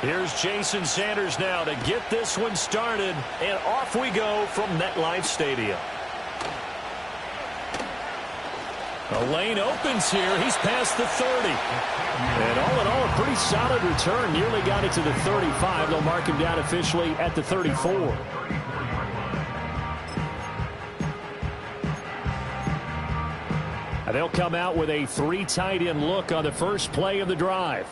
Here's Jason Sanders now to get this one started, and off we go from MetLife Stadium. A lane opens here. He's past the 30. And all in all, a pretty solid return. Nearly got it to the 35. They'll mark him down officially at the 34. And they'll come out with a 3 tight end look on the first play of the drive.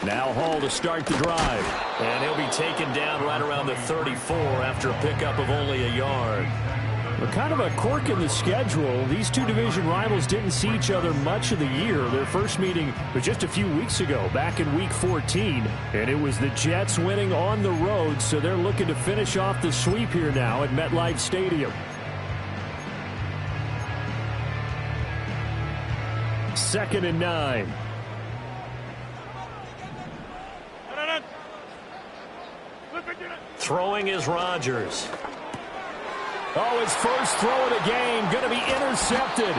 Now Hall to start the drive. And he'll be taken down right around the 34 after a pickup of only a yard. But kind of a quirk in the schedule. These two division rivals didn't see each other much of the year. Their first meeting was just a few weeks ago, back in Week 14. And it was the Jets winning on the road, so they're looking to finish off the sweep here now at MetLife Stadium. Second and 9. Throwing is Rodgers. Oh, his first throw of the game going to be intercepted.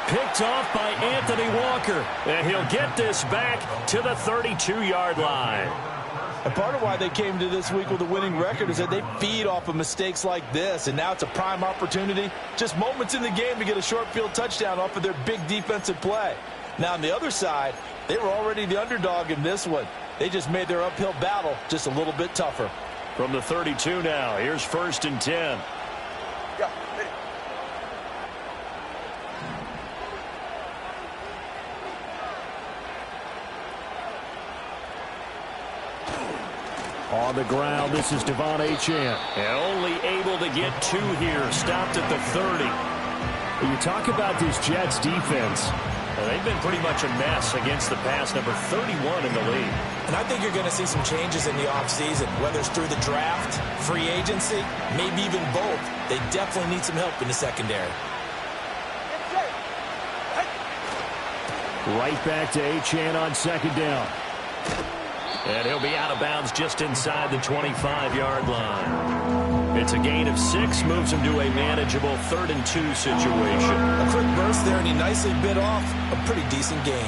Picked off by Anthony Walker. And he'll get this back to the 32-yard line. And part of why they came to this week with a winning record is that they feed off of mistakes like this. And now it's a prime opportunity. Just moments in the game to get a short field touchdown off of their big defensive play. Now on the other side, they were already the underdog in this one. They just made their uphill battle just a little bit tougher. From the 32 now, here's 1st and 10. On the ground, this is Devon Achane. And only able to get 2 here, stopped at the 30. You talk about this Jets defense. They've been pretty much a mess against the pass, number 31 in the league. And I think you're going to see some changes in the offseason, whether it's through the draft, free agency, maybe even both. They definitely need some help in the secondary. Right back to Achane on 2nd down. And he'll be out of bounds just inside the 25-yard line. It's a gain of 6, moves him to a manageable 3rd and 2 situation. A quick burst there, and he nicely bit off a pretty decent gain.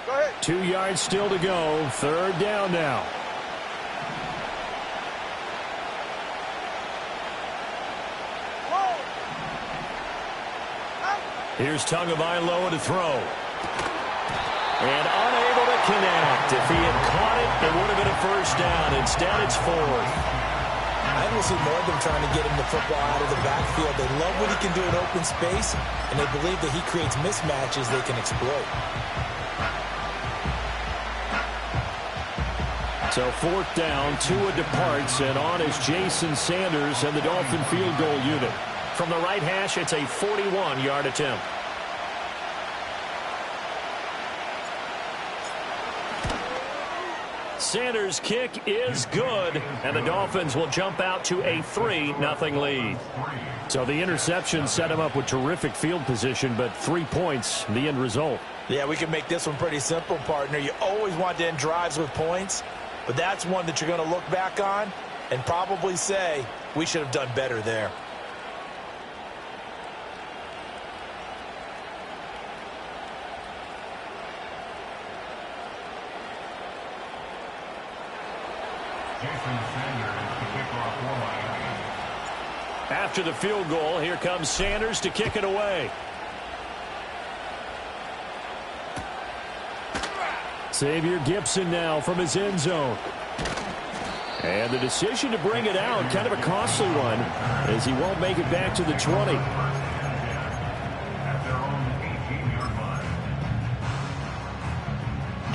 Go ahead. 2 yards still to go. 3rd down now. Here's Tagovailoa to throw. And unable to connect. If he had caught it, it would have been a 1st down. Instead, it's 4th. I will see more of them trying to get him the football out of the backfield. They love what he can do in open space, and they believe that he creates mismatches they can exploit. So 4th down, Tua departs, and on is Jason Sanders and the Dolphin field goal unit. From the right hash, it's a 41-yard attempt. Sanders' kick is good, and the Dolphins will jump out to a 3-0 lead. So the interception set him up with terrific field position, but 3 points, the end result. Yeah, we can make this one pretty simple, partner. You always want to end drives with points, but that's one that you're going to look back on and probably say, we should have done better there. After the field goal, here comes Sanders to kick it away. Xavier Gipson now from his end zone. And the decision to bring it out, kind of a costly one, as he won't make it back to the 20.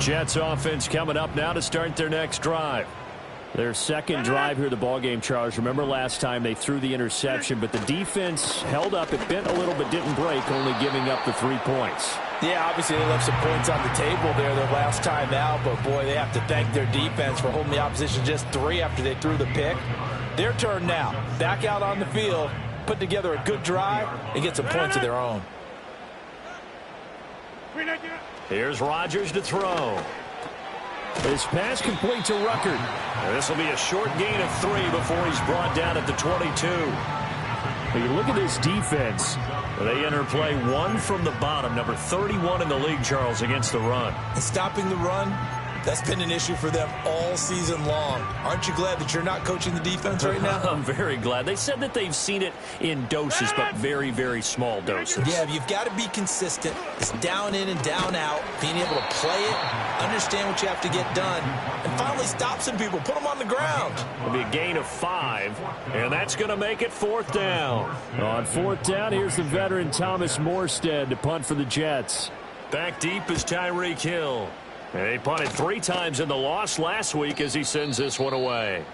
Jets offense coming up now to start their next drive. Their second drive here, the ballgame, Charles. Remember last time they threw the interception, but the defense held up. It bent a little but didn't break, only giving up the 3 points. Yeah, obviously they left some points on the table there their last time out, but boy, they have to thank their defense for holding the opposition just 3 after they threw the pick. Their turn now. Back out on the field, put together a good drive, and get some points of their own. Here's Rodgers to throw. His pass complete to Ruckert. This will be a short gain of 3 before he's brought down at the 22. When you look at this defense, they enter play 1 from the bottom, number 31 in the league, Charles, against the run. And stopping the run, that's been an issue for them all season long. Aren't you glad that you're not coaching the defense right now? I'm very glad. They said that they've seen it in doses, but very, very small doses. Yeah, you've got to be consistent. It's down in and down out, being able to play it, understand what you have to get done, and finally stop some people, put them on the ground. It'll be a gain of 5, and that's going to make it 4th down. On 4th down, here's the veteran Thomas Morstead to punt for the Jets. Back deep is Tyreek Hill. They punted 3 times in the loss last week as he sends this one away.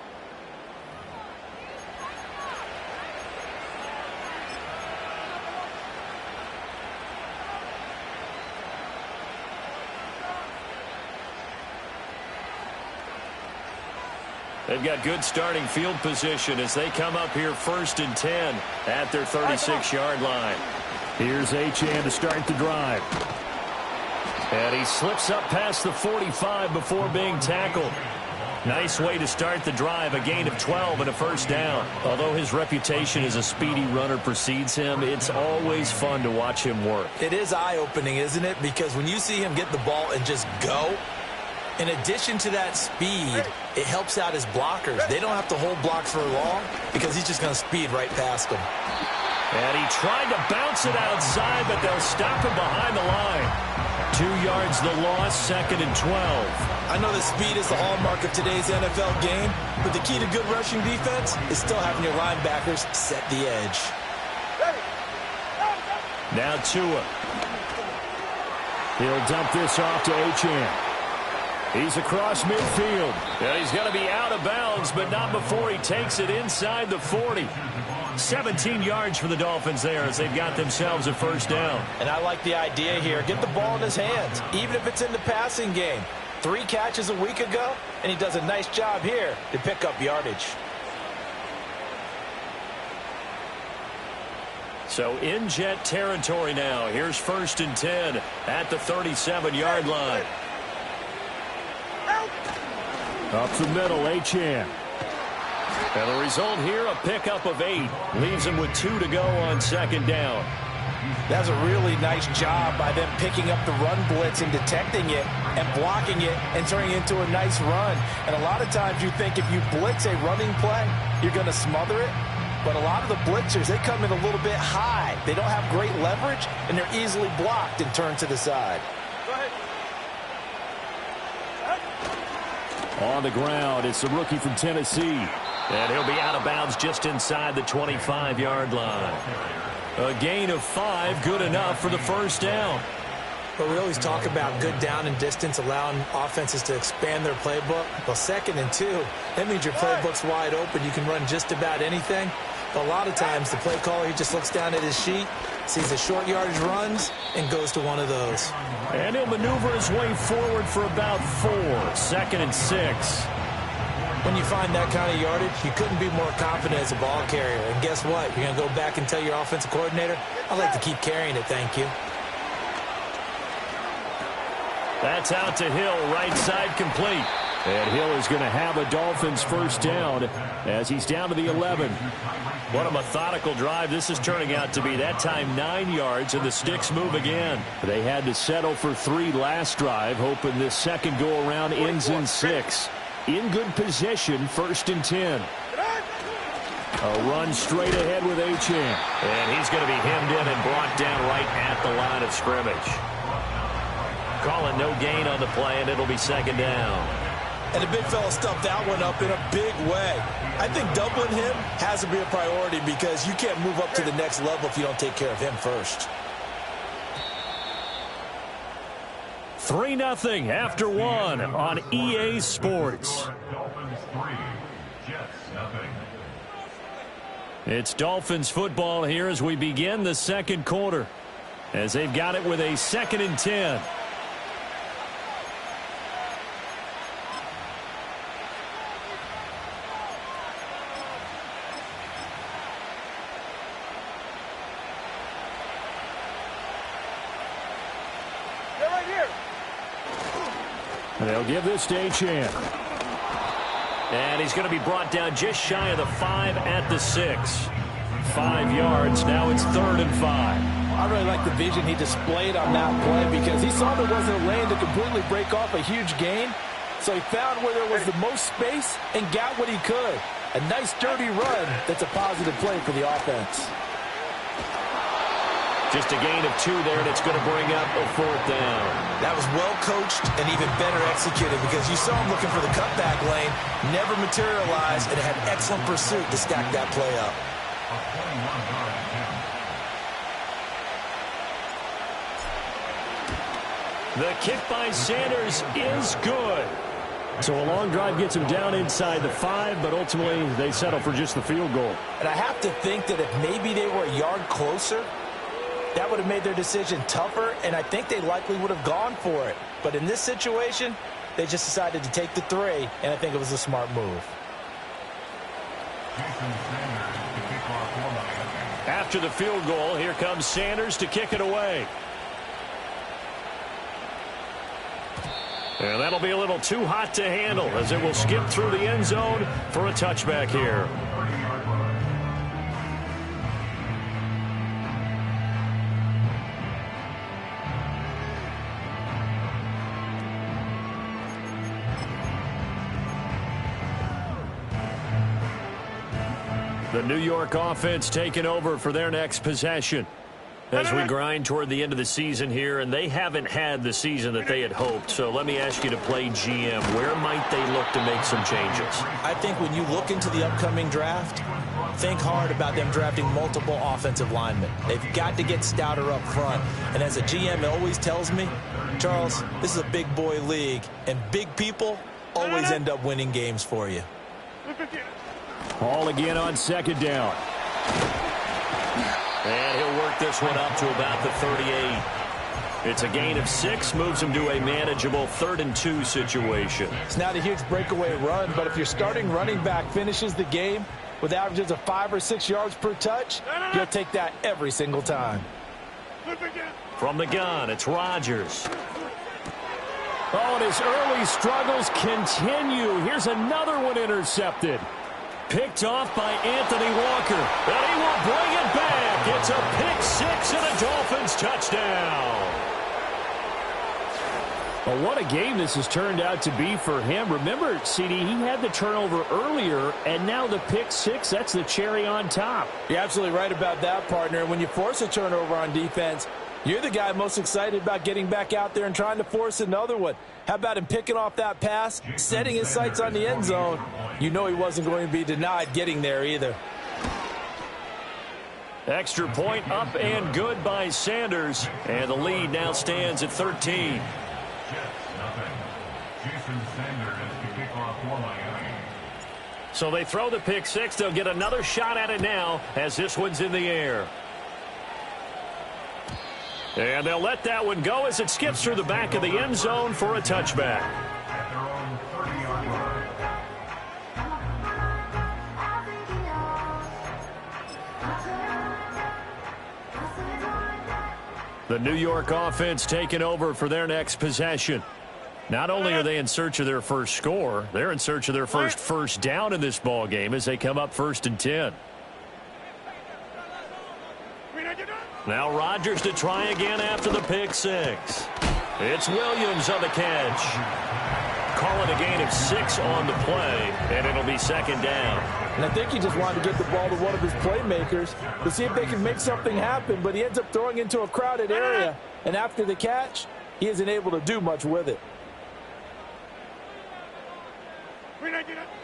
They've got good starting field position as they come up here 1st and 10 at their 36-yard line. Here's Achane to start the drive. And he slips up past the 45 before being tackled. Nice way to start the drive, a gain of 12 and a 1st down. Although his reputation as a speedy runner precedes him, it's always fun to watch him work. It is eye-opening, isn't it? Because when you see him get the ball and just go, in addition to that speed, it helps out his blockers. They don't have to hold blocks for long because he's just going to speed right past them. And he tried to bounce it outside, but they'll stop him behind the line. 2 yards the loss, 2nd and 12. I know that speed is the hallmark of today's NFL game, but the key to good rushing defense is still having your linebackers set the edge. Now Tua. He'll dump this off to Achane. He's across midfield. And he's going to be out of bounds, but not before he takes it inside the 40. 17 yards for the Dolphins there as they've got themselves a 1st down. And I like the idea here. Get the ball in his hands, even if it's in the passing game. 3 catches a week ago, and he does a nice job here to pick up yardage. So in Jet territory now. Here's 1st and 10 at the 37-yard line. Up the middle, Achane. And the result here, a pickup of 8. Leaves him with 2 to go on 2nd down. That's a really nice job by them picking up the run blitz and detecting it and blocking it and turning it into a nice run. And a lot of times you think if you blitz a running play, you're going to smother it. But a lot of the blitzers, they come in a little bit high. They don't have great leverage, and they're easily blocked and turned to the side. Go ahead. On the ground, it's the rookie from Tennessee. And he'll be out of bounds just inside the 25-yard line. A gain of 5, good enough for the 1st down. But we always talk about good down and distance, allowing offenses to expand their playbook. Well, 2nd and 2, that means your playbook's wide open. You can run just about anything. But a lot of times, the play caller, he just looks down at his sheet, sees the short yardage runs, and goes to one of those. And he'll maneuver his way forward for about 4. 2nd and 6. When you find that kind of yardage, you couldn't be more confident as a ball carrier. And guess what? You're going to go back and tell your offensive coordinator, I'd like to keep carrying it, thank you. That's out to Hill, right side complete. And Hill is going to have a Dolphins 1st down as he's down to the 11. What a methodical drive this is turning out to be. That time 9 yards, and the sticks move again. They had to settle for 3 last drive, hoping this second go-around ends in 6. In good position, 1st and 10. A run straight ahead with Achane. And he's going to be hemmed in and brought down right at the line of scrimmage. Calling no gain on the play, and it'll be 2nd down. And the big fella stuffed that one up in a big way. I think doubling him has to be a priority because you can't move up to the next level if you don't take care of him first. 3-0 after 1 on EA Sports. It's Dolphins football here as we begin the 2nd quarter. as they've got it with a 2nd and 10. And they'll give this to Achane. And he's going to be brought down just shy of the 5 at the 6. 5 yards. Now it's 3rd and 5. I really like the vision he displayed on that play because he saw there wasn't a lane to completely break off a huge gain. So he found where there was the most space and got what he could. A nice, dirty run that's a positive play for the offense. Just a gain of 2 there, and it's going to bring up a 4th down. That was well coached and even better executed because you saw him looking for the cutback lane, never materialized, and had excellent pursuit to stack that play up. The kick by Sanders is good. So a long drive gets him down inside the 5, but ultimately they settle for just the field goal. And I have to think that if maybe they were a yard closer, that would have made their decision tougher, and I think they likely would have gone for it. But in this situation, they just decided to take the 3, and I think it was a smart move. After the field goal, here comes Sanders to kick it away. And that'll be a little too hot to handle as it will skip through the end zone for a touchback here. The New York offense taking over for their next possession as we grind toward the end of the season here, and they haven't had the season that they had hoped. So let me ask you to play GM. Where might they look to make some changes? I think when you look into the upcoming draft, think hard about them drafting multiple offensive linemen. They've got to get stouter up front. And as a GM always tells me, Charles, this is a big boy league, and big people always end up winning games for you. Hall again on 2nd down. And he'll work this one up to about the 38. It's a gain of 6, moves him to a manageable 3rd and 2 situation. It's not a huge breakaway run, but if your starting running back finishes the game with averages of 5 or 6 yards per touch, you'll take that every single time. From the gun, it's Rodgers. Oh, and his early struggles continue. Here's another one intercepted. Picked off by Anthony Walker. And he will bring it back. It's a pick 6 and a Dolphins touchdown. Well, what a game this has turned out to be for him. Remember, CD, he had the turnover earlier, and now the pick 6, that's the cherry on top. You're absolutely right about that, partner. When you force a turnover on defense, you're the guy most excited about getting back out there and trying to force another one. How about him picking off that pass, setting his sights on the end zone? You know he wasn't going to be denied getting there either. Extra point up and good by Sanders. And the lead now stands at 13. So they throw the pick 6. They'll get another shot at it now as this one's in the air. And they'll let that one go as it skips through the back of the end zone for a touchback. The New York offense taking over for their next possession. Not only are they in search of their first score, they're in search of their first down in this ball game as they come up 1st and 10. Now Rodgers to try again after the pick 6. It's Williams on the catch. Call it a gain of 6 on the play, and it'll be 2nd down. And I think he just wanted to get the ball to one of his playmakers to see if they can make something happen, but he ends up throwing into a crowded area, and after the catch, he isn't able to do much with it.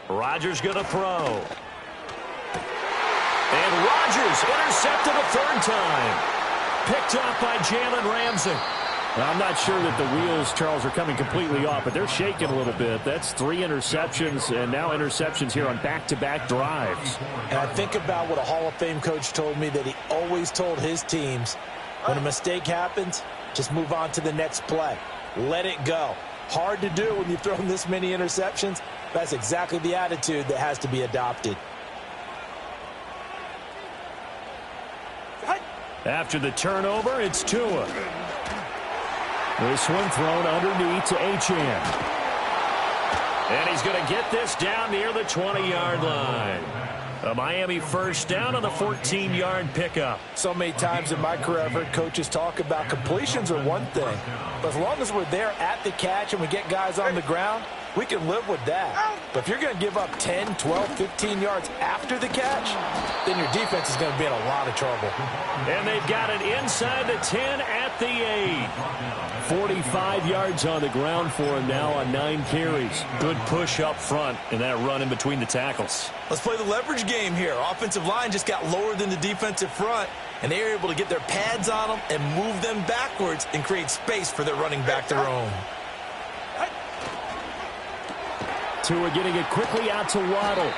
Rodgers going to throw. And Rodgers intercepted a 3rd time. Picked off by Jalen Ramsey. Well, I'm not sure that the wheels, Charles, are coming completely off, but they're shaking a little bit. That's 3 interceptions, and now interceptions here on back-to-back drives. And I think about what a Hall of Fame coach told me, that he always told his teams, When a mistake happens, just move on to the next play. Let it go. Hard to do when you've thrown this many interceptions. That's exactly the attitude that has to be adopted. After the turnover, it's Tua. This one thrown underneath to Achane. And he's going to get this down near the 20-yard line. A Miami first down on the 14-yard pickup. So many times in my career, I've heard coaches talk about completions are one thing. But as long as we're there at the catch and we get guys on the ground, we can live with that. But if you're going to give up 10, 12, 15 yards after the catch, then your defense is going to be in a lot of trouble. And they've got it inside the 10 at the 8. 45 yards on the ground for him now on 9 carries. Good push up front in that run in between the tackles. Let's play the leverage game here. Offensive line just got lower than the defensive front, and they were able to get their pads on them and move them backwards and create space for their running back to roam. Tua getting it quickly out to Waddle.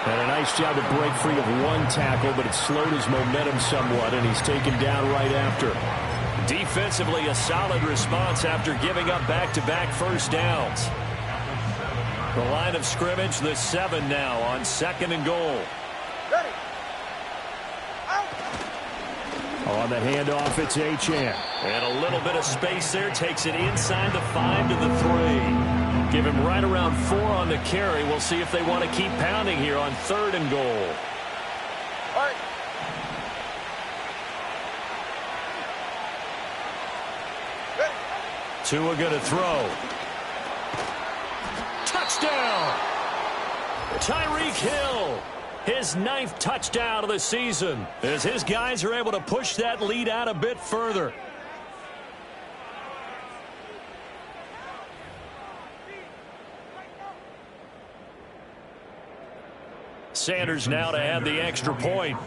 And a nice job to break free of one tackle, but it slowed his momentum somewhat, and he's taken down right after. Defensively, a solid response after giving up back-to-back first downs. The line of scrimmage, the 7 now on 2nd and goal. On the handoff, it's Achane. And a little bit of space there. Takes it inside the 5 to the 3. Give him right around 4 on the carry. We'll see if they want to keep pounding here on 3rd and goal. All right. Tua going to throw. Touchdown! Tyreek Hill. His 9th touchdown of the season as his guys are able to push that lead out a bit further. Sanders now to add the extra point.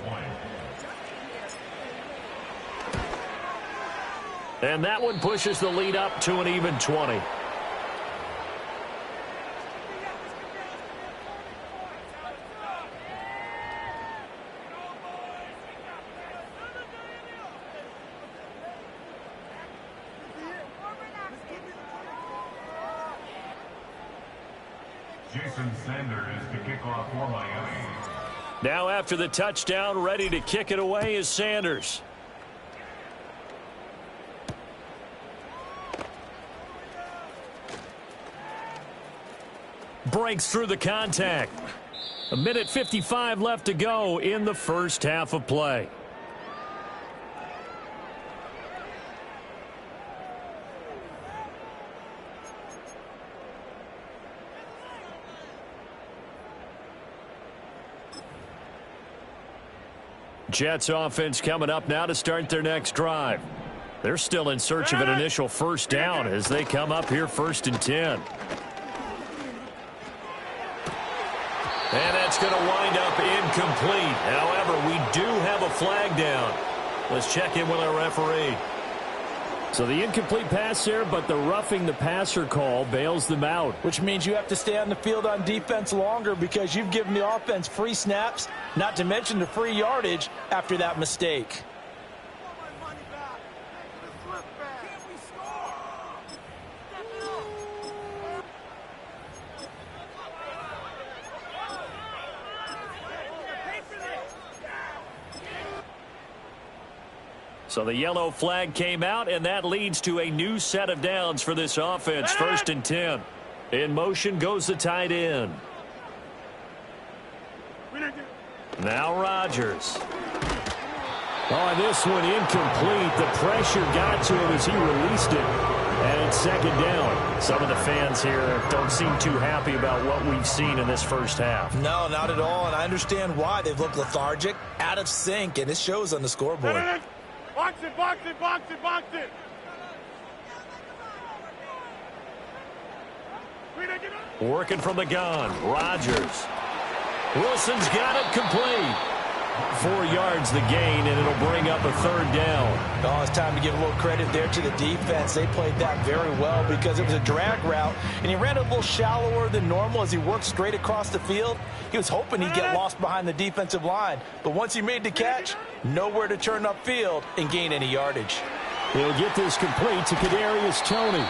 And that one pushes the lead up to an even 20. Jason Sanders to kick off for Miami. Now after the touchdown, ready to kick it away is Sanders. Breaks through the contact. 1:55 left to go in the first half of play. Jets offense coming up now to start their next drive. They're still in search of an initial first down as they come up here 1st and 10. And that's going to wind up incomplete. However, we do have a flag down. Let's check in with our referee. So the incomplete pass there, but the roughing the passer call bails them out. Which means you have to stay on the field on defense longer because you've given the offense free snaps, not to mention the free yardage after that mistake. So the yellow flag came out, and that leads to a new set of downs for this offense. 1st and 10. In motion goes the tight end. Now Rodgers. Oh, this one incomplete. The pressure got to him as he released it. And it's 2nd down. Some of the fans here don't seem too happy about what we've seen in this first half. No, not at all, and I understand why. They've looked lethargic, out of sync, and it shows on the scoreboard. Box it, box it, box it, box it. Working from the gun, Rodgers. Wilson's got it complete. 4 yards the gain, and it'll bring up a third down. Oh, it's time to give a little credit there to the defense. They played that very well because it was a drag route, and he ran a little shallower than normal as he worked straight across the field. He was hoping he'd get lost behind the defensive line, but once he made the catch, nowhere to turn upfield and gain any yardage. He'll get this complete to Kadarius Toney.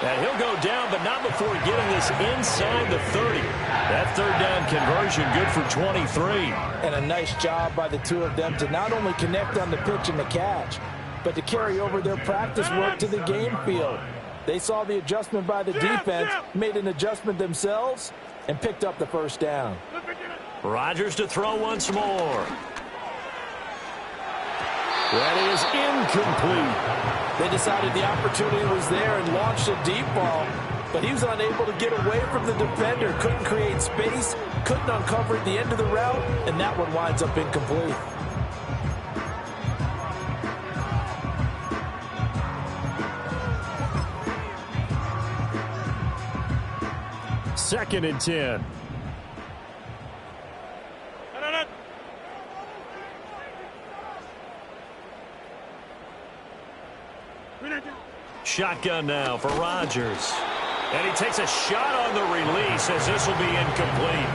And he'll go down, but not before getting this inside the 30. That third down conversion good for 23. And a nice job by the two of them to not only connect on the pitch and the catch, but to carry over their practice work to the game field. They saw the adjustment by the defense, made an adjustment themselves, and picked up the first down. Rodgers to throw once more. That is incomplete. They decided the opportunity was there and launched a deep ball, but he was unable to get away from the defender, couldn't create space, couldn't uncover at the end of the route, and that one winds up incomplete. Second and 10. Shotgun now for Rodgers. And he takes a shot on the release as this will be incomplete.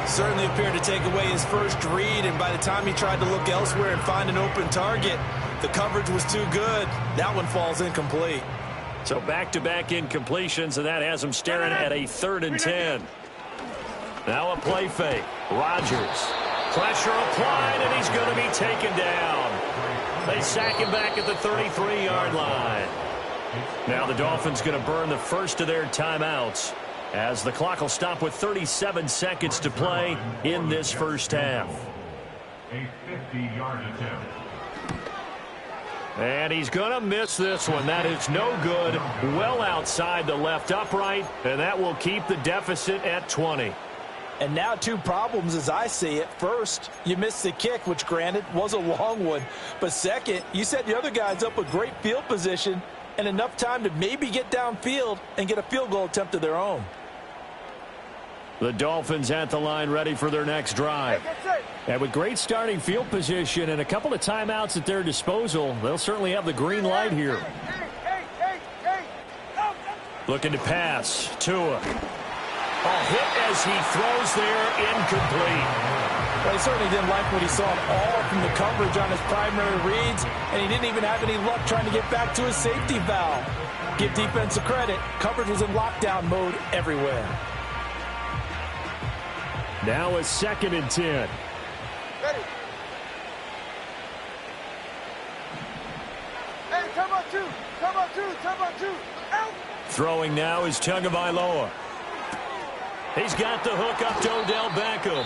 Certainly appeared to take away his first read, and by the time he tried to look elsewhere and find an open target, the coverage was too good. That one falls incomplete. So back-to-back incompletions, and that has him staring at a 3rd and 10. Now a play fake. Rodgers. Pressure applied, and he's going to be taken down. They sack him back at the 33-yard line. Now the Dolphins going to burn the first of their timeouts as the clock will stop with 37 seconds to play in this first half. A 50-yard attempt. And he's going to miss this one. That is no good. Well outside the left upright, and that will keep the deficit at 20. And now two problems as I see it. First, you missed the kick, which granted was a long one. But second, you set the other guys up with great field position and enough time to maybe get downfield and get a field goal attempt of their own. The Dolphins at the line ready for their next drive. And with great starting field position and a couple of timeouts at their disposal, they'll certainly have the green light here. Looking to pass. Tua. A hit as he throws there, incomplete. Well, he certainly didn't like what he saw at all from the coverage on his primary reads, and he didn't even have any luck trying to get back to his safety valve. Give defense credit. Coverage was in lockdown mode everywhere. Now a 2nd and 10. Ready. Hey, timeout two. Out. Throwing now is Tagovailoa. He's got the hook up to Odell Beckham.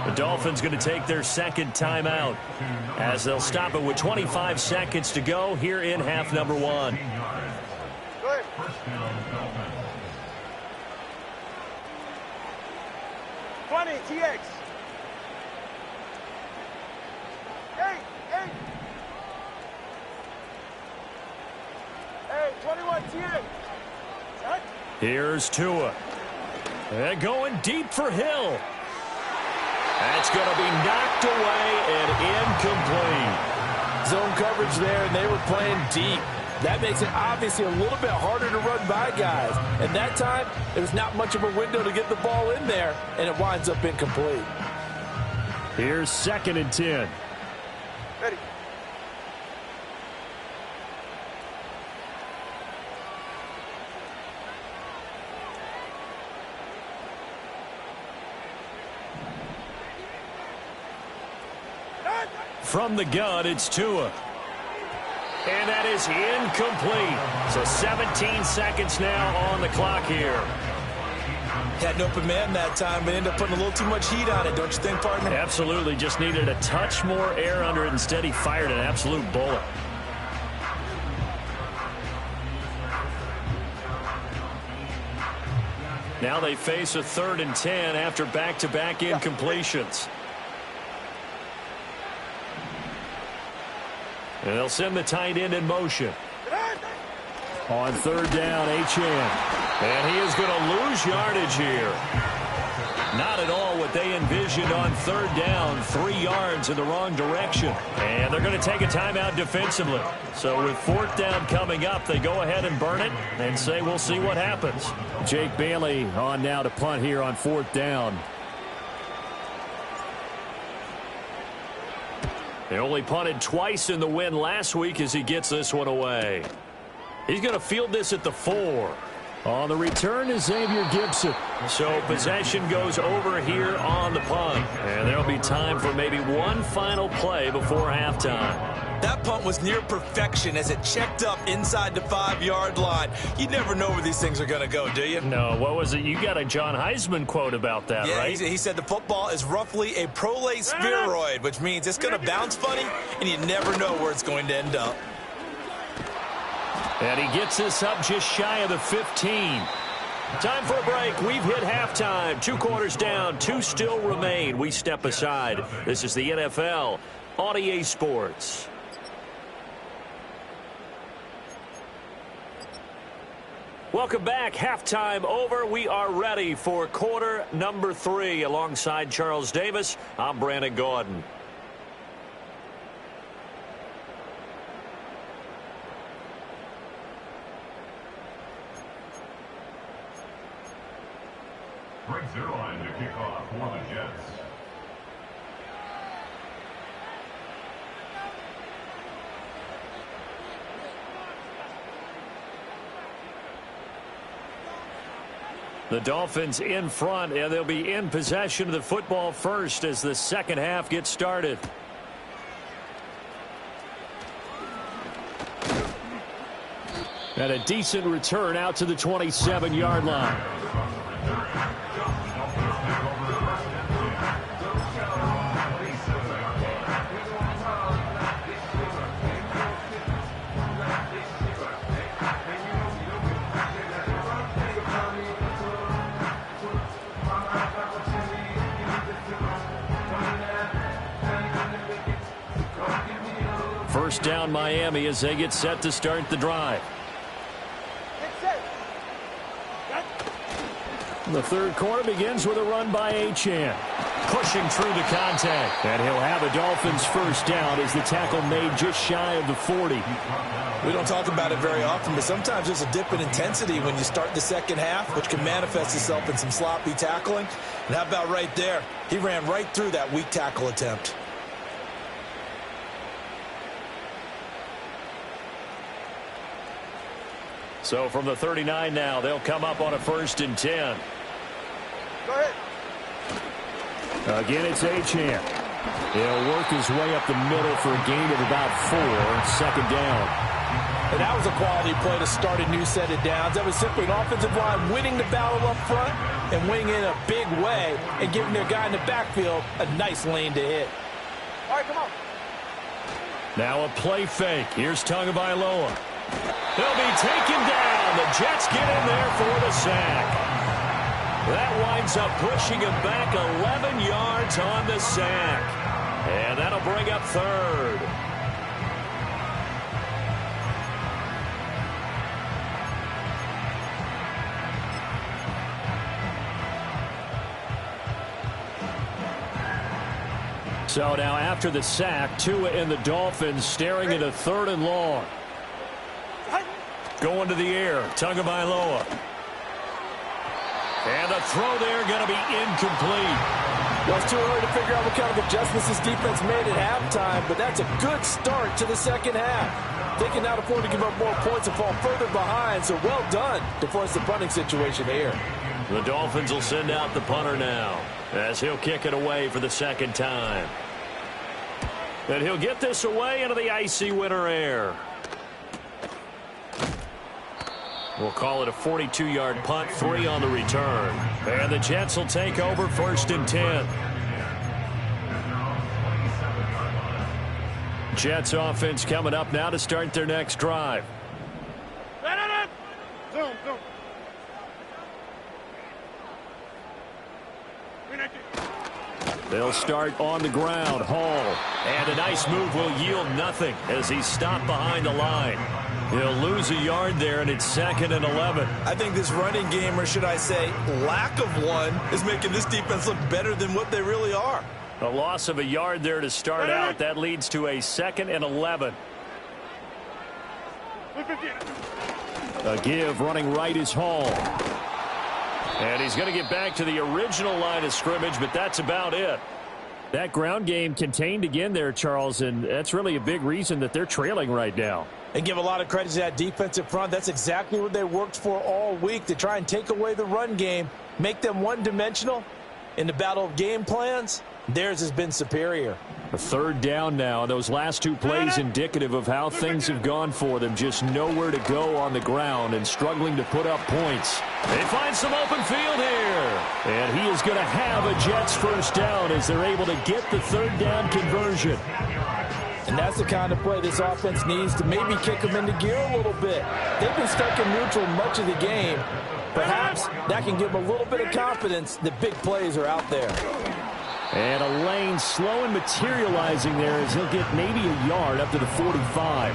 The Dolphins going to take their second timeout as they'll stop it with 25 seconds to go here in half number 1. Go ahead. 20, TX. Hey, 21, TX. Here's Tua. And going deep for Hill. That's going to be knocked away and incomplete. Zone coverage there, and they were playing deep. That makes it obviously a little bit harder to run by guys. And that time, there was not much of a window to get the ball in there, and it winds up incomplete. Here's 2nd and 10. Ready. From the gun, it's Tua. And that is incomplete. So 17 seconds now on the clock here. Had an open man that time, but ended up putting a little too much heat on it, don't you think, partner? Absolutely. Just needed a touch more air under it. Instead, he fired an absolute bullet. Now they face a 3rd and 10 after back-to-back incompletions. And they'll send the tight end in motion. On 3rd down, Achane. And he is going to lose yardage here. Not at all what what they envisioned on third down, 3 yards in the wrong direction. And they're going to take a timeout defensively. So with fourth down coming up, they go ahead and burn it and say we'll see what happens. Jake Bailey on now to punt here on fourth down. They only punted twice in the win last week as he gets this one away. He's going to field this at the 4. On the return is Xavier Gibson. So possession goes over here on the punt. And there'll be time for maybe one final play before halftime. That punt was near perfection as it checked up inside the 5-yard line. You never know where these things are going to go, do you? No, what was it? You got a John Heisman quote about that, yeah, right? He said the football is roughly a prolate spheroid, which means it's going to bounce funny, and you never know where it's going to end up. And he gets this up just shy of the 15. Time for a break. We've hit halftime. 2 quarters down. 2 still remain. We step aside. This is the NFL on EA Sports. Welcome back. Halftime over. We are ready for quarter number 3. Alongside Charles Davis, I'm Brandon Gaudin. Brings their line to kick off for the Jets. The Dolphins in front, and they'll be in possession of the football first as the second half gets started. And a decent return out to the 27-yard line. First down Miami as they get set to start the drive. The third quarter begins with a run by Achane. Pushing through the contact. And he'll have a Dolphins first down as the tackle made just shy of the 40. We don't talk about it very often, but sometimes there's a dip in intensity when you start the second half, which can manifest itself in some sloppy tackling. And how about right there? He ran right through that weak tackle attempt. So from the 39 now, they'll come up on a 1st and 10. Go ahead. Again, it's Achane. He'll work his way up the middle for a gain of about 4. Second down. And that was a quality play to start a new set of downs. That was simply an offensive line winning the battle up front and winning in a big way and giving their guy in the backfield a nice lane to hit. All right, come on. Now a play fake. Here's Tagovailoa. He'll be taken down. The Jets get in there for the sack. That winds up pushing him back 11 yards on the sack. And that'll bring up 3rd. So now after the sack, Tua and the Dolphins staring at a 3rd and long. Going to the air, Tagovailoa. And the throw there going to be incomplete. Well, it's too early to figure out what kind of adjustments this defense made at halftime, but that's a good start to the second half. They can now afford to give up more points and fall further behind, so well done to force the punting situation here. The Dolphins will send out the punter now as he'll kick it away for the second time. And he'll get this away into the icy winter air. We'll call it a 42-yard punt, 3 on the return. And the Jets will take over 1st and 10. Jets offense coming up now to start their next drive. Zoom. They'll start on the ground. Hall. And a nice move will yield nothing as he's stopped behind the line. He'll lose a yard there, and it's 2nd and 11. I think this running game, or should I say lack of one, is making this defense look better than what they really are. A loss of a yard there to start out. That leads to a 2nd and 11. A give running right is Hall. And he's going to get back to the original line of scrimmage, but that's about it. That ground game contained again there, Charles, and that's really a big reason that they're trailing right now. And give a lot of credit to that defensive front. That's exactly what they worked for all week, to try and take away the run game, make them one-dimensional. In the battle of game plans, theirs has been superior. A 3rd down now. Those last 2 plays indicative of how things have gone for them. Just nowhere to go on the ground and struggling to put up points. They find some open field here. And he is going to have a Jets first down as they're able to get the 3rd down conversion. And that's the kind of play this offense needs to maybe kick them into gear a little bit. They've been stuck in neutral much of the game. Perhaps that can give them a little bit of confidence that big plays are out there. And a lane slow and materializing there as he'll get maybe a yard up to the 45.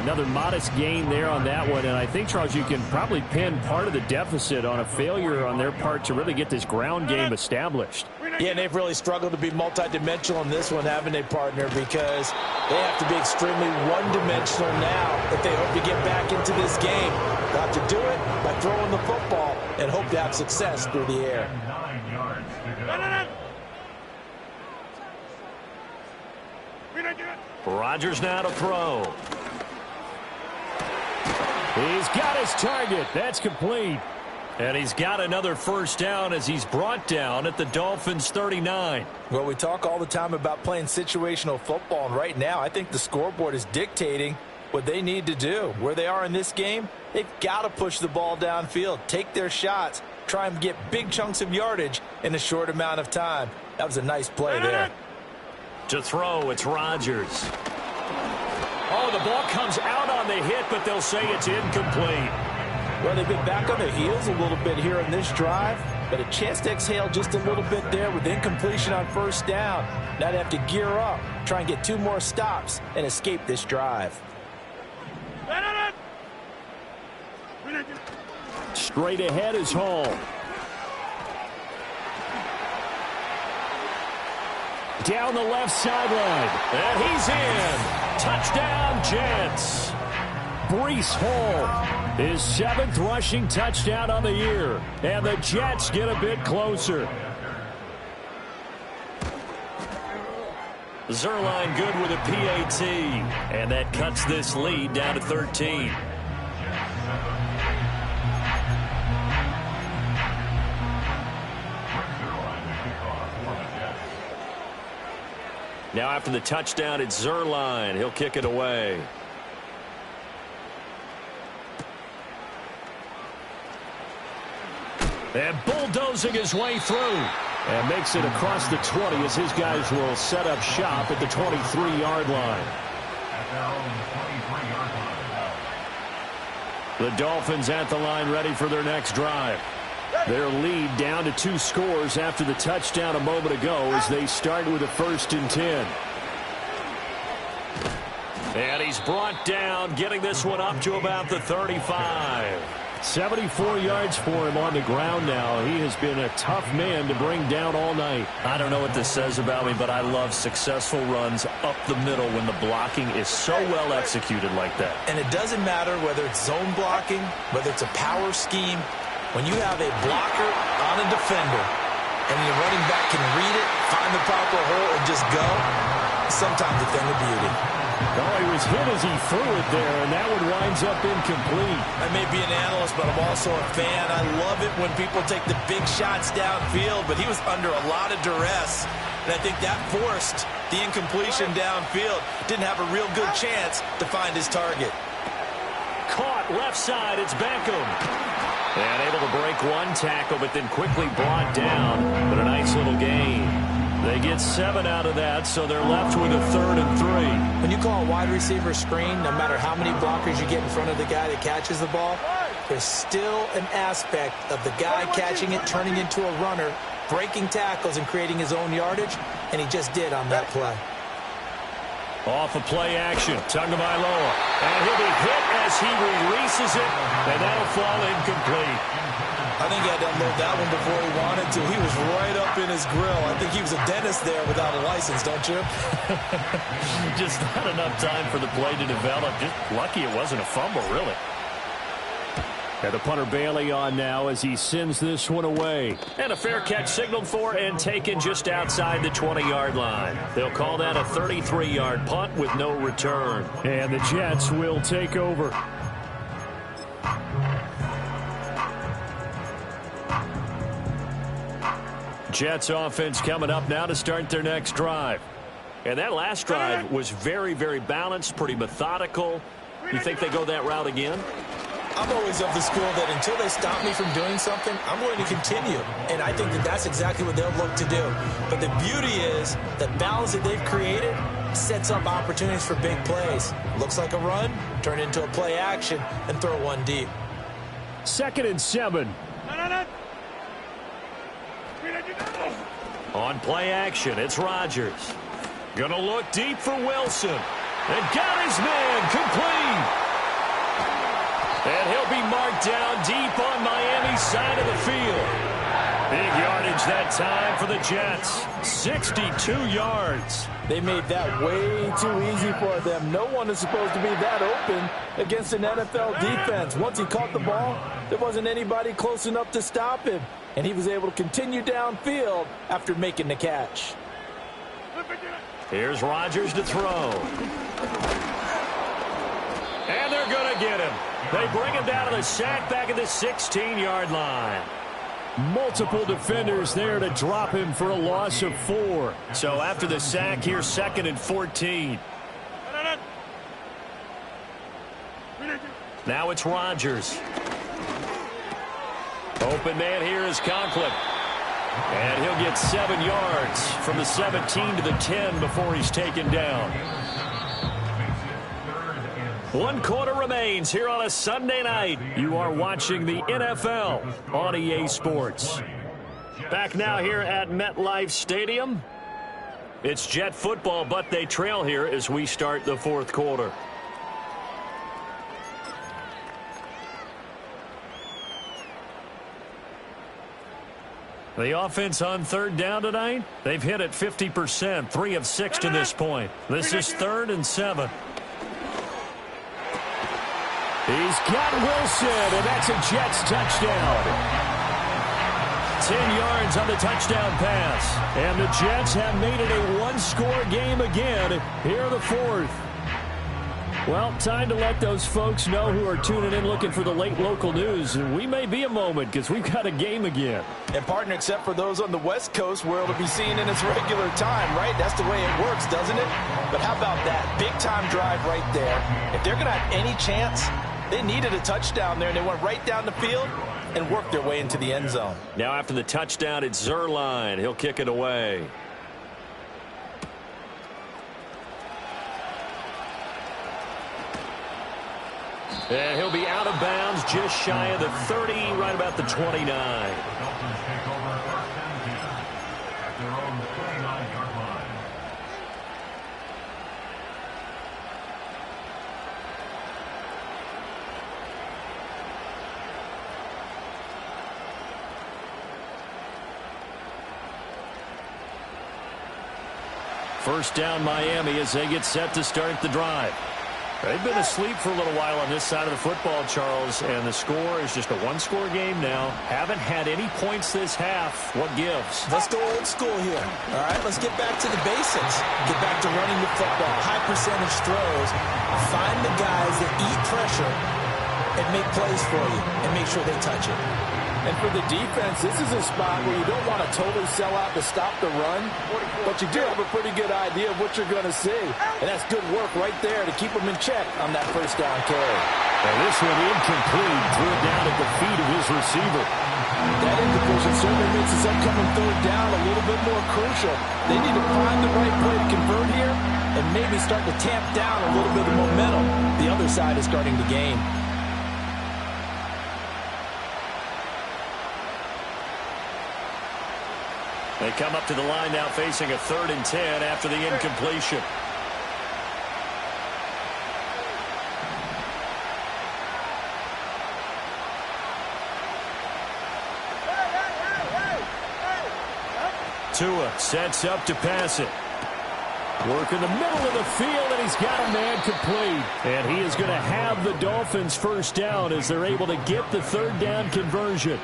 Another modest gain there on that one. And I think, Charles, you can probably pin part of the deficit on a failure on their part to really get this ground game established. Yeah, and they've really struggled to be multidimensional in this one, haven't they, partner? Because they have to be extremely one-dimensional now if they hope to get back into this game. They'll have to do it by throwing the football and hope to have success through the air. 9 yards to go. Rodgers now to throw. He's got his target. That's complete. And he's got another first down as he's brought down at the Dolphins' 39. Well, we talk all the time about playing situational football, and right now I think the scoreboard is dictating what they need to do. Where they are in this game, they've got to push the ball downfield, take their shots, try and get big chunks of yardage in a short amount of time. That was a nice play there. To throw, it's Rodgers. Oh, the ball comes out on the hit, but they'll say it's incomplete. Well, they've been back on their heels a little bit here in this drive, but a chance to exhale just a little bit there with incompletion on first down. Now they have to gear up, try and get 2 more stops, and escape this drive. Straight ahead is Hall. Down the left sideline. And he's in. Touchdown, Jets. Breece Hall, his 7th rushing touchdown on the year. And the Jets get a bit closer. Zuerlein good with a PAT. And that cuts this lead down to 13. Now after the touchdown, it's Zuerlein. He'll kick it away. And bulldozing his way through. And makes it across the 20 as his guys will set up shop at the 23-yard line. The Dolphins at the line ready for their next drive. Their lead down to 2 scores after the touchdown a moment ago as they start with a 1st and 10. And he's brought down, getting this one up to about the 35. 74 yards for him on the ground now. He has been a tough man to bring down all night. I don't know what this says about me, but I love successful runs up the middle when the blocking is so well executed like that. And it doesn't matter whether it's zone blocking, whether it's a power scheme. When you have a blocker on a defender and your running back can read it, find the proper hole, and just go, sometimes a thing of beauty. Oh, he was hit as he threw it there, and that one winds up incomplete. I may be an analyst, but I'm also a fan. I love it when people take the big shots downfield, but he was under a lot of duress, and I think that forced the incompletion downfield. Didn't have a real good chance to find his target. Caught left side, it's Beckham. And able to break one tackle, but then quickly brought down. But a nice little gain. They get 7 out of that, so they're left with a 3rd and 3. When you call a wide receiver screen, no matter how many blockers you get in front of the guy that catches the ball, there's still an aspect of the guy catching it, turning into a runner, breaking tackles and creating his own yardage, and he just did on that play. Off of play action, Tagovailoa. And he'll be hit as he releases it, and that'll fall incomplete. I think he had to unload that one before he wanted to. He was right up in his grill. I think he was a dentist there without a license, don't you? Just not enough time for the play to develop. Just lucky it wasn't a fumble, really. And the punter Bailey on now as he sends this one away. And a fair catch signaled for and taken just outside the 20-yard line. They'll call that a 33-yard punt with no return. And the Jets will take over. Jets offense coming up now to start their next drive. And that last drive was very, very balanced, pretty methodical. You think they go that route again? I'm always of the school that until they stop me from doing something, I'm going to continue. And I think that that's exactly what they'll look to do. But the beauty is the balance that they've created sets up opportunities for big plays. Looks like a run, turn into a play action, and throw one deep. 2nd and 7. On play action, it's Rodgers. Gonna look deep for Wilson. And got his man complete. And he'll be marked down deep on Miami's side of the field. Big yardage that time for the Jets. 62 yards. They made that way too easy for them. No one is supposed to be that open against an NFL defense. Once he caught the ball, there wasn't anybody close enough to stop him. And he was able to continue downfield after making the catch. Here's Rodgers to throw. And they're going to get him. They bring him down to the sack back at the 16-yard line. Multiple defenders there to drop him for a loss of 4. So after the sack, here's 2nd and 14. Now it's Rodgers. Open man here is Conklin. And he'll get 7 yards from the 17 to the 10 before he's taken down. 1 quarter remains here on a Sunday night. You are watching the NFL on EA Sports. Back now here at MetLife Stadium. It's Jet football, but they trail here as we start the 4th quarter. The offense on 3rd down tonight, they've hit it 50%, 3 of 6 to this point. This is 3rd and 7. He's got Wilson, and that's a Jets touchdown. 10 yards on the touchdown pass. And the Jets have made it a 1-score game again here in the 4th. Well, time to let those folks know who are tuning in looking for the late local news. We may be a moment because we've got a game again. And partner, except for those on the West Coast where it'll be seen in its regular time, right? That's the way it works, doesn't it? But how about that? Big-time drive right there. If they're going to have any chance, they needed a touchdown there, and they went right down the field and worked their way into the end zone. Now after the touchdown, it's Zuerlein. He'll kick it away. And he'll be out of bounds just shy of the 30, right about the 29. First down Miami as they get set to start the drive. They've been asleep for a little while on this side of the football, Charles, and the score is just a 1-score game now. Haven't had any points this half. What gives? Let's go old school here. All right, let's get back to the basics. Get back to running the football, high percentage throws. Find the guys that eat pressure and make plays for you and make sure they touch it. And for the defense, this is a spot where you don't want to totally sell out to stop the run, but you do have a pretty good idea of what you're going to see. And that's good work right there to keep them in check on that first down carry. And this one incomplete, threw it down at the feet of his receiver. That incompletion certainly makes this upcoming 3rd down a little bit more crucial. They need to find the right play to convert here and maybe start to tamp down a little bit of momentum. The other side is starting to gain. They come up to the line now facing a 3rd and 10 after the incompletion. Tua sets up to pass it. Work in the middle of the field, and he's got a man complete. And he is going to have the Dolphins first down as they're able to get the 3rd down conversion.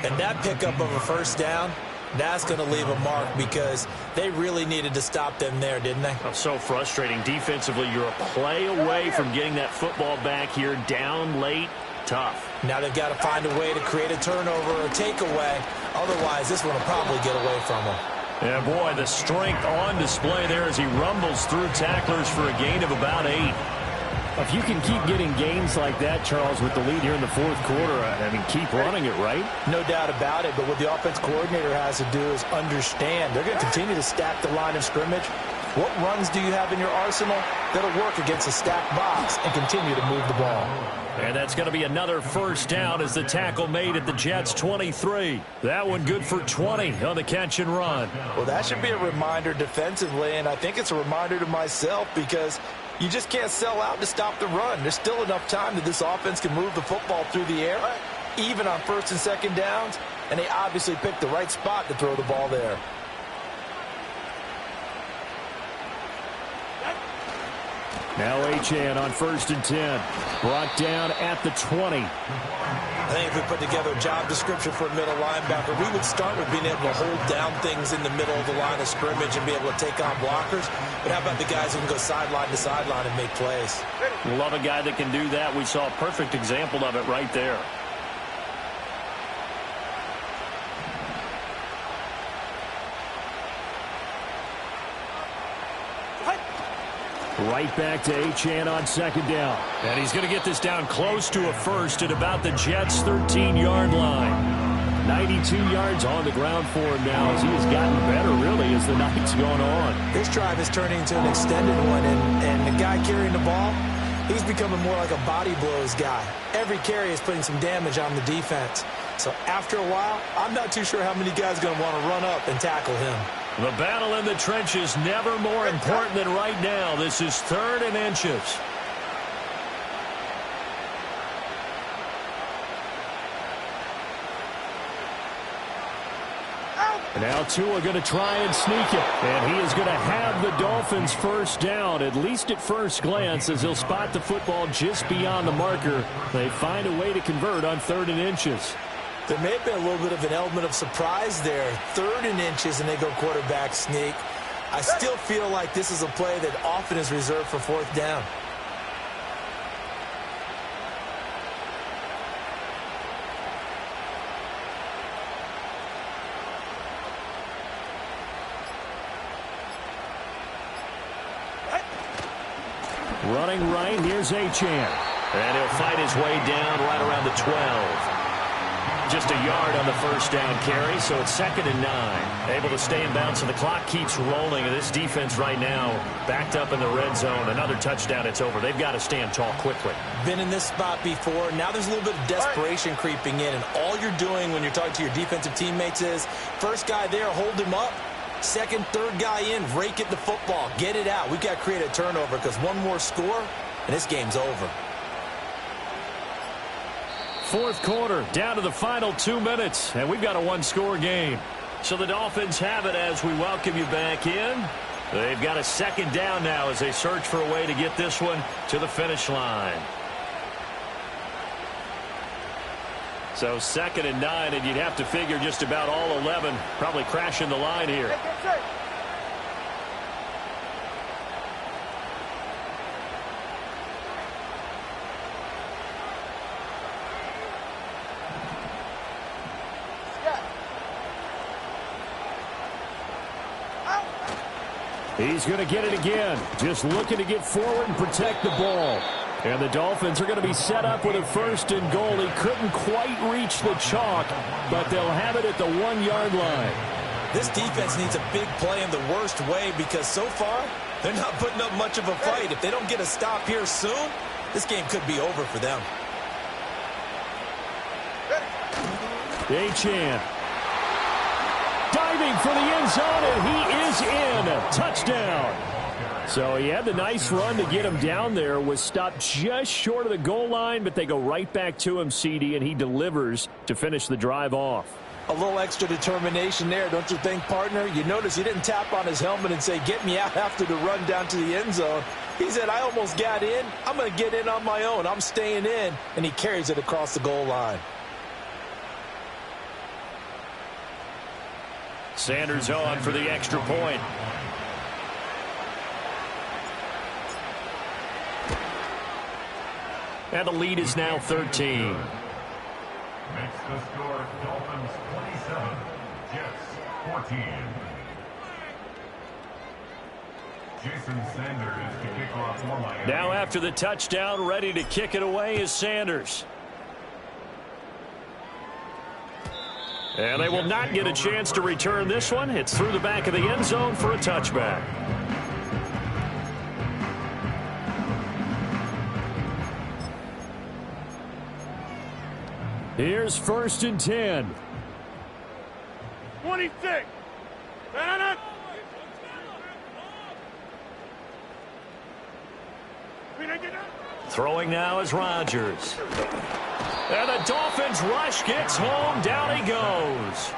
And that pickup of a first down, that's going to leave a mark because they really needed to stop them there, didn't they? Oh, so frustrating. Defensively, you're a play away from getting that football back here, down late. Tough. Now they've got to find a way to create a turnover or a takeaway. Otherwise, this one will probably get away from them. Yeah, boy, the strength on display there as he rumbles through tacklers for a gain of about 8. If you can keep getting gains like that, Charles, with the lead here in the 4th quarter, I mean, keep running it, right? No doubt about it, but what the offense coordinator has to do is understand. They're going to continue to stack the line of scrimmage. What runs do you have in your arsenal that'll work against a stacked box and continue to move the ball? And that's going to be another first down as the tackle made at the Jets' 23. That one good for 20 on the catch and run. Well, that should be a reminder defensively, and I think it's a reminder to myself because you just can't sell out to stop the run. There's still enough time that this offense can move the football through the air, even on 1st and 2nd downs, and they obviously picked the right spot to throw the ball there. Now Achane on 1st and 10. Brought down at the 20. I think if we put together a job description for a middle linebacker, we would start with being able to hold down things in the middle of the line of scrimmage and be able to take on blockers. But how about the guys who can go sideline to sideline and make plays? Love a guy that can do that. We saw a perfect example of it right there. Right back to Achane on 2nd down. And he's going to get this down close to a first at about the Jets' 13-yard line. 92 yards on the ground for him now as he has gotten better, really, as the night's gone on. This drive is turning into an extended one, and the guy carrying the ball, he's becoming more like a body blows guy. Every carry is putting some damage on the defense. So after a while, I'm not too sure how many guys are going to want to run up and tackle him. The battle in the trenches never more important than right now. This is 3rd and inches. Now Tua going to try and sneak it. And he is going to have the Dolphins first down, at least at first glance, as he'll spot the football just beyond the marker. They find a way to convert on 3rd and inches. There may have been a little bit of an element of surprise there. 3rd and inches, and they go quarterback sneak. I still feel like this is a play that often is reserved for 4th down. Running right, here's Achane. And he'll fight his way down right around the 12. Just a yard on the first down carry, so it's 2nd and 9. Able to stay in bounds, and the clock keeps rolling. And this defense right now backed up in the red zone. Another touchdown, it's over. They've got to stand tall quickly. Been in this spot before. Now there's a little bit of desperation creeping in, and all you're doing when you're talking to your defensive teammates is first guy there, hold him up. Second, third guy in, rake it the football. Get it out. We've got to create a turnover because one more score, and this game's over. 4th quarter, down to the final 2 minutes, and we've got a one-score game. So the Dolphins have it as we welcome you back in. They've got a 2nd down now as they search for a way to get this one to the finish line. So 2nd and 9, and you'd have to figure just about all 11 probably crashing the line here. He's going to get it again. Just looking to get forward and protect the ball. And the Dolphins are going to be set up with a 1st and goal. He couldn't quite reach the chalk, but they'll have it at the 1-yard line. This defense needs a big play in the worst way because so far, they're not putting up much of a fight. If they don't get a stop here soon, this game could be over for them. Achane. Diving aiming for the end zone, and he is in. Touchdown. So he had the nice run to get him down there, was stopped just short of the goal line, but they go right back to him, CD, and he delivers to finish the drive off. A little extra determination there, don't you think, partner? You notice he didn't tap on his helmet and say, get me out after the run down to the end zone. He said, I almost got in. I'm going to get in on my own. I'm staying in. And he carries it across the goal line. Sanders on for the extra point. And the lead is now 13. Makes the score Dolphins 27, Jets 14. Jason Sanders to kick off for Miami. Now after the touchdown, ready to kick it away is Sanders. And they will not get a chance to return this one. It's through the back of the end zone for a touchback. Here's 1st and 10. 26. Throwing now is Rodgers. And the Dolphins rush gets home. Down he goes.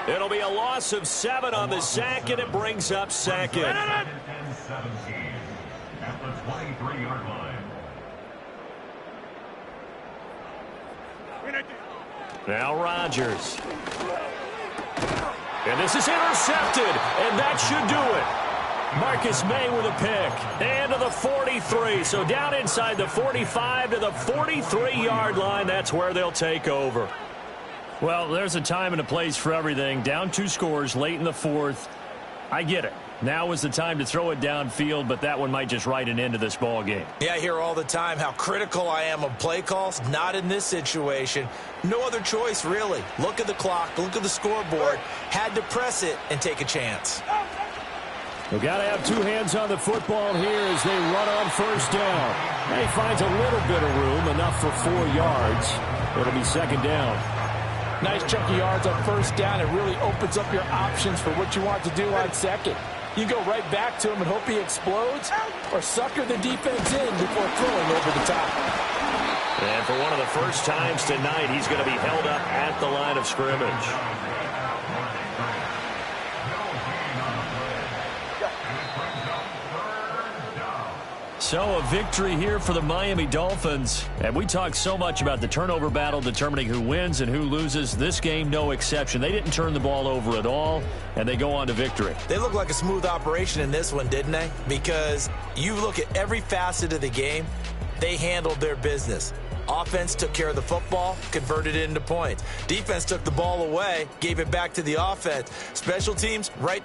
It'll be a loss of 7 on the sack, and it brings up second. 10-17 at the 23-yard line. Now Rodgers. And this is intercepted, and that should do it. Marcus May with a pick. And to the 43. So down inside the 45 to the 43-yard line. That's where they'll take over. Well, there's a time and a place for everything. Down 2 scores late in the 4th. I get it. Now is the time to throw it downfield, but that one might just write an end to this ball game. Yeah, I hear all the time how critical I am of play calls. Not in this situation. No other choice, really. Look at the clock. Look at the scoreboard. Had to press it and take a chance. We've got to have 2 hands on the football here as they run on 1st down. And he finds a little bit of room, enough for 4 yards. It'll be 2nd down. Nice chunky yards on 1st down. It really opens up your options for what you want to do on 2nd. You go right back to him and hope he explodes, or sucker the defense in before throwing over the top. And for one of the first times tonight, he's going to be held up at the line of scrimmage. So a victory here for the Miami Dolphins. And we talk so much about the turnover battle determining who wins and who loses. This game, no exception. They didn't turn the ball over at all, and they go on to victory. They look like a smooth operation in this one, didn't they? Because you look at every facet of the game, they handled their business. Offense took care of the football, converted it into points. Defense took the ball away, gave it back to the offense. Special teams right there.